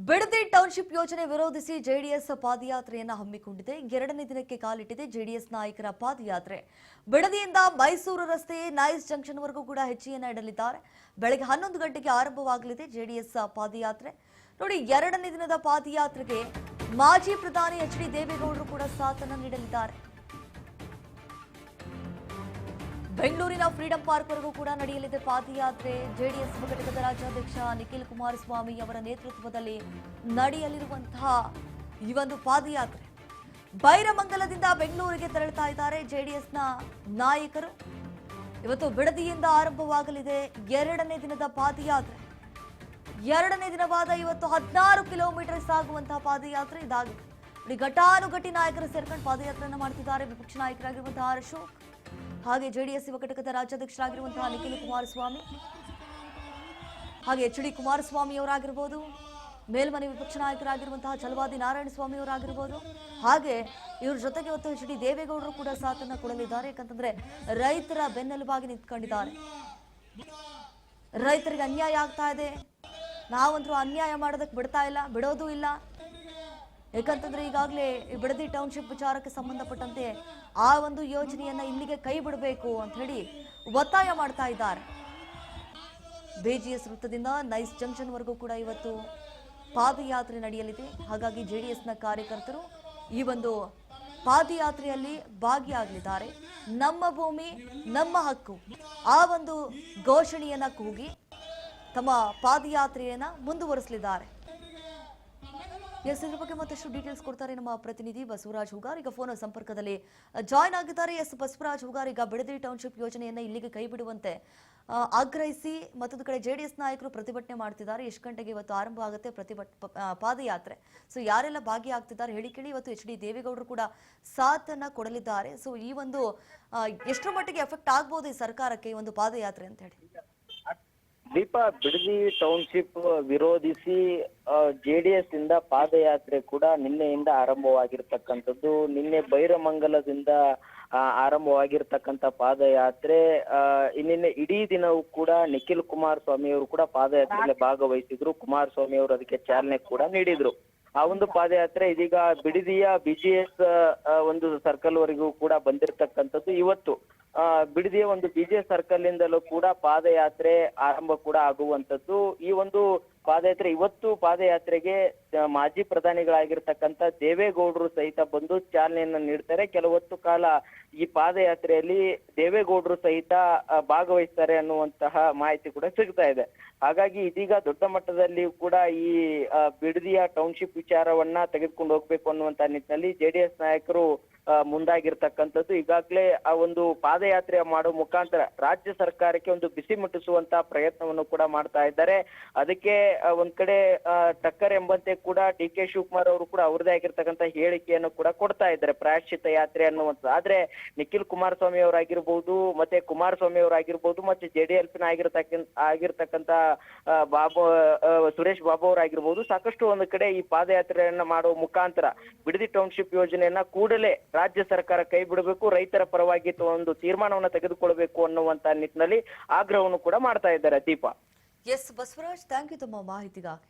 Bidadi township ಯೋಜನೆ ವಿರೋಧಿಸಿ JDS ಪಾದಯಾತ್ರೆಯನ್ನು ಹಮ್ಮಿಕೊಂಡಿದೆ. ಎರಡನೇ ದಿನಕ್ಕೆ ಕಾಲಿಟ್ಟಿದೆ ಜೆಡಿಎಸ್ ನಾಯಕರ ಪಾದಯಾತ್ರೆ. ಬಿಡದಿಯಿಂದ ಮೈಸೂರು ರಸ್ತೆ ನೈಸ್ ಜಂಕ್ಷನ್ ವರೆಗೂ ಕೂಡ ಹೆಜ್ಜೆಯನ್ನು ಇಡಲಿದ್ದಾರೆ. ಬೆಳಗ್ಗೆ 11 ಗಂಟೆಗೆ ಆರಂಭವಾಗಲಿದೆ ಜೆಡಿಎಸ್ ಪಾದಯಾತ್ರೆ. ನೋಡಿ, ಎರಡನೇ ದಿನದ ಪಾದಯಾತ್ರೆಗೆ ಮಾಜಿ ಪ್ರಧಾನಿ ಎಚ್.ಡಿ. ದೇವೇಗೌಡರು ಕೂಡ ಸಾಥನ್ನು ನೀಡಲಿದ್ದಾರೆ. ಬೆಂಗಳೂರಿನ ಫ್ರೀಡಂ ಪಾರ್ಕ್ ವರೆಗೂ ಕೂಡ ನಡೆಯಲಿದೆ ಪಾದಯಾತ್ರೆ. ಜೆಡಿಎಸ್ ಘಟಕದ ರಾಜ್ಯಾಧ್ಯಕ್ಷ ನಿಖಿಲ್ ಕುಮಾರಸ್ವಾಮಿ ಅವರ ನೇತೃತ್ವದಲ್ಲಿ ನಡೆಯಲಿರುವಂತಹ ಈ ಒಂದು ಪಾದಯಾತ್ರೆ ಬೈರಮಂಗಲದಿಂದ ಬೆಂಗಳೂರಿಗೆ ತೆರಳುತ್ತಾ ಇದ್ದಾರೆ ಜೆಡಿಎಸ್ನ ನಾಯಕರು. ಇವತ್ತು ಬಿಡದಿಯಿಂದ ಆರಂಭವಾಗಲಿದೆ ಎರಡನೇ ದಿನದ ಪಾದಯಾತ್ರೆ. ಎರಡನೇ ದಿನವಾದ ಇವತ್ತು 16 ಕಿಲೋಮೀಟರ್ ಸಾಗುವಂತಹ ಪಾದಯಾತ್ರೆ ಇದಾಗಿದೆ. ಘಟಾನುಘಟಿ ನಾಯಕರು ಸೇರ್ಕೊಂಡು ಪಾದಯಾತ್ರೆಯನ್ನು ಮಾಡ್ತಿದ್ದಾರೆ. ವಿಪಕ್ಷ ನಾಯಕರಾಗಿರುವಂತಹ ಅಶೋಕ್, ಹಾಗೆ ಜೆಡಿಎಸ್ ಯುವ ಘಟಕದ ರಾಜ್ಯಾಧ್ಯಕ್ಷರಾಗಿರುವಂತಹ ನಿಖಿಲ್ ಕುಮಾರಸ್ವಾಮಿ, ಹಾಗೆ ಎಚ್.ಡಿ. ಕುಮಾರಸ್ವಾಮಿ ಅವರಾಗಿರ್ಬೋದು, ಮೇಲ್ಮನೆ ವಿಪಕ್ಷ ನಾಯಕರಾಗಿರುವಂತಹ ಛಲವಾದಿ ನಾರಾಯಣಸ್ವಾಮಿ ಅವರಾಗಿರ್ಬೋದು, ಹಾಗೆ ಇವ್ರ ಜೊತೆಗೆ ಇವತ್ತು ಎಚ್.ಡಿ. ದೇವೇಗೌಡರು ಕೂಡ ಸಾಥನ್ನ ಕೊಡಲಿದ್ದಾರೆ. ಯಾಕಂತಂದ್ರೆ ರೈತರ ಬೆನ್ನೆಲುಬಾಗಿ ನಿಂತ್ಕೊಂಡಿದ್ದಾರೆ. ರೈತರಿಗೆ ಅನ್ಯಾಯ ಆಗ್ತಾ ಇದೆ, ನಾವಂತರೂ ಅನ್ಯಾಯ ಮಾಡೋದಕ್ಕೆ ಬಿಡೋದು ಇಲ್ಲ. ಯಾಕಂತಂದ್ರೆ ಈಗಾಗಲೇ ಬಿಡದಿ ಟೌನ್ಶಿಪ್ ವಿಚಾರಕ್ಕೆ ಸಂಬಂಧಪಟ್ಟಂತೆ ಆ ಒಂದು ಯೋಜನೆಯನ್ನ ಇಲ್ಲಿಗೆ ಕೈ ಬಿಡಬೇಕು ಅಂತ ಹೇಳಿ ಒತ್ತಾಯ ಮಾಡ್ತಾ ಇದ್ದಾರೆ. ಬಿಜಿಎಸ್ ವೃತ್ತದಿಂದ ನೈಸ್ ಜಂಕ್ಷನ್ ವರೆಗೂ ಕೂಡ ಇವತ್ತು ಪಾದಯಾತ್ರೆ ನಡೆಯಲಿದೆ. ಹಾಗಾಗಿ ಜೆಡಿಎಸ್ನ ಕಾರ್ಯಕರ್ತರು ಈ ಒಂದು ಪಾದಯಾತ್ರೆಯಲ್ಲಿ ಭಾಗಿಯಾಗಲಿದ್ದಾರೆ. ನಮ್ಮ ಭೂಮಿ ನಮ್ಮ ಹಕ್ಕು ಆ ಒಂದು ಘೋಷಣೆಯನ್ನ ಕೂಗಿ ತಮ್ಮ ಪಾದಯಾತ್ರೆಯನ್ನ ಮುಂದುವರಿಸಲಿದ್ದಾರೆ. ಇದ್ರ ಬಗ್ಗೆ ಮತ್ತಷ್ಟು ಡೀಟೇಲ್ಸ್ ಕೊಡ್ತಾರೆ ನಮ್ಮ ಪ್ರತಿನಿಧಿ ಬಸವರಾಜ್ ಹುಗಾರ್. ಈಗ ಫೋನ್ ಸಂಪರ್ಕದಲ್ಲಿ ಜಾಯ್ನ್ ಆಗಿದ್ದಾರೆ. ಬಸವರಾಜ್ ಹುಗಾರ್, ಈಗ ಬಿಡದಿ ಟೌನ್ಶಿಪ್ ಯೋಜನೆಯನ್ನ ಇಲ್ಲಿಗೆ ಕೈ ಬಿಡುವಂತೆ ಆಗ್ರಹಿಸಿ ಮತ್ತೊಂದು ಕಡೆ ಜೆಡಿಎಸ್ ನಾಯಕರು ಪ್ರತಿಭಟನೆ ಮಾಡ್ತಿದ್ದಾರೆ. ಎಷ್ಟು ಗಂಟೆಗೆ ಇವತ್ತು ಆರಂಭ ಆಗುತ್ತೆ ಪಾದಯಾತ್ರೆ? ಸೊ ಯಾರೆಲ್ಲ ಭಾಗಿಯಾಗ್ತಿದ್ದಾರೆ ಹೇಳಿ ಕೇಳಿ. ಇವತ್ತು ಎಚ್.ಡಿ. ದೇವೇಗೌಡರು ಕೂಡ ಸಾಥನ್ನ ಕೊಡಲಿದ್ದಾರೆ. ಸೊ ಈ ಒಂದು ಎಷ್ಟರ ಮಟ್ಟಿಗೆ ಎಫೆಕ್ಟ್ ಆಗ್ಬೋದು ಈ ಸರ್ಕಾರಕ್ಕೆ ಈ ಒಂದು ಪಾದಯಾತ್ರೆ ಅಂತ ಹೇಳಿ? ದೀಪಾ, ಬಿಡದಿ ಟೌನ್ಶಿಪ್ ವಿರೋಧಿಸಿ ಜೆಡಿಎಸ್ ಇಂದ ಪಾದಯಾತ್ರೆ ಕೂಡ ನಿನ್ನೆಯಿಂದ ಆರಂಭವಾಗಿರ್ತಕ್ಕಂಥದ್ದು. ನಿನ್ನೆ ಬೈರಮಂಗಲದಿಂದ ಆರಂಭವಾಗಿರ್ತಕ್ಕಂಥ ಪಾದಯಾತ್ರೆ ನಿನ್ನೆ ಇಡೀ ದಿನವೂ ಕೂಡ ನಿಖಿಲ್ ಕುಮಾರಸ್ವಾಮಿ ಅವರು ಕೂಡ ಪಾದಯಾತ್ರೆಯಲ್ಲಿ ಭಾಗವಹಿಸಿದ್ರು. ಕುಮಾರಸ್ವಾಮಿ ಅವರು ಅದಕ್ಕೆ ಚಾಲನೆ ಕೂಡ ನೀಡಿದ್ರು. ಆ ಒಂದು ಪಾದಯಾತ್ರೆ ಇದೀಗ ಬಿಡದಿಯ ಬಿಜಿಎಸ್ ಒಂದು ಸರ್ಕಲ್ ವರೆಗೂ ಕೂಡ ಬಂದಿರತಕ್ಕಂಥದ್ದು. ಇವತ್ತು ಬಿಡದಿಯ ಒಂದು ಬಿಜಿಎಸ್ ಸರ್ಕಲ್ ಇಂದಲೂ ಕೂಡ ಪಾದಯಾತ್ರೆ ಆರಂಭ ಕೂಡ ಆಗುವಂತದ್ದು. ಈ ಒಂದು ಪಾದಯಾತ್ರೆ ಇವತ್ತು ಪಾದಯಾತ್ರೆಗೆ ಮಾಜಿ ಪ್ರಧಾನಿಗಳಾಗಿರ್ತಕ್ಕಂಥ ದೇವೇಗೌಡರು ಸಹಿತ ಬಂದು ಚಾಲನೆಯನ್ನ ನೀಡ್ತಾರೆ. ಕೆಲವೊತ್ತು ಕಾಲ ಈ ಪಾದಯಾತ್ರೆಯಲ್ಲಿ ದೇವೇಗೌಡರು ಸಹಿತ ಭಾಗವಹಿಸ್ತಾರೆ ಅನ್ನುವಂತಹ ಮಾಹಿತಿ ಕೂಡ ಸಿಗ್ತಾ ಇದೆ. ಹಾಗಾಗಿ ಇದೀಗ ದೊಡ್ಡ ಮಟ್ಟದಲ್ಲಿ ಕೂಡ ಈ ಬಿಡದಿಯ ಟೌನ್ಶಿಪ್ ವಿಚಾರವನ್ನ ತೆಗೆದುಕೊಂಡು ಹೋಗ್ಬೇಕು ಅನ್ನುವಂತ ನಿಟ್ಟಿನಲ್ಲಿ ಜೆಡಿಎಸ್ ನಾಯಕರು ಮುಂದಾಗಿರ್ತಕ್ಕಂಥದ್ದು. ಈಗಾಗಲೇ ಆ ಒಂದು ಪಾದಯಾತ್ರೆ ಮಾಡೋ ಮುಖಾಂತರ ರಾಜ್ಯ ಸರ್ಕಾರಕ್ಕೆ ಒಂದು ಬಿಸಿ ಮುಟ್ಟಿಸುವಂತ ಪ್ರಯತ್ನವನ್ನು ಕೂಡ ಮಾಡ್ತಾ ಇದ್ದಾರೆ. ಅದಕ್ಕೆ ಒಂದ್ ಕಡೆ ಟಕ್ಕರ್ ಎಂಬಂತೆ ಕೂಡ ಡಿ.ಕೆ. ಶಿವಕುಮಾರ್ ಅವರು ಕೂಡ ಅವ್ರದೇ ಆಗಿರ್ತಕ್ಕಂಥ ಹೇಳಿಕೆಯನ್ನು ಕೂಡ ಕೊಡ್ತಾ ಇದ್ದಾರೆ, ಪ್ರಾಯಶ್ಚಿತ್ತ ಯಾತ್ರೆ ಅನ್ನುವಂಥದ್ದು. ಆದ್ರೆ ನಿಖಿಲ್ ಕುಮಾರಸ್ವಾಮಿ ಅವರಾಗಿರ್ಬಹುದು, ಮತ್ತೆ ಕುಮಾರಸ್ವಾಮಿ ಅವರಾಗಿರ್ಬಹುದು, ಮತ್ತೆ ಜೆಡಿಎಸ್ ಆಗಿರ್ತಕ್ಕಂಥ ಸುರೇಶ್ ಬಾಬು ಅವರಾಗಿರ್ಬಹುದು, ಸಾಕಷ್ಟು ಒಂದು ಕಡೆ ಈ ಪಾದಯಾತ್ರೆಯನ್ನ ಮಾಡುವ ಮುಖಾಂತರ ಬಿಡದಿ ಟೌನ್ಶಿಪ್ ಯೋಜನೆಯನ್ನ ಕೂಡಲೇ ರಾಜ್ಯ ಸರ್ಕಾರ ಕೈ ಬಿಡಬೇಕು, ರೈತರ ಪರವಾಗಿ ಒಂದು ತೀರ್ಮಾನವನ್ನು ತೆಗೆದುಕೊಳ್ಬೇಕು ಅನ್ನುವಂತ ನಿಟ್ಟಿನಲ್ಲಿ ಆಗ್ರಹವನ್ನು ಕೂಡ ಮಾಡ್ತಾ ಇದ್ದಾರೆ. Deepa. S Basavaraj, thank you ತಮ್ಮ ಮಾಹಿತಿಗಾಗಿ.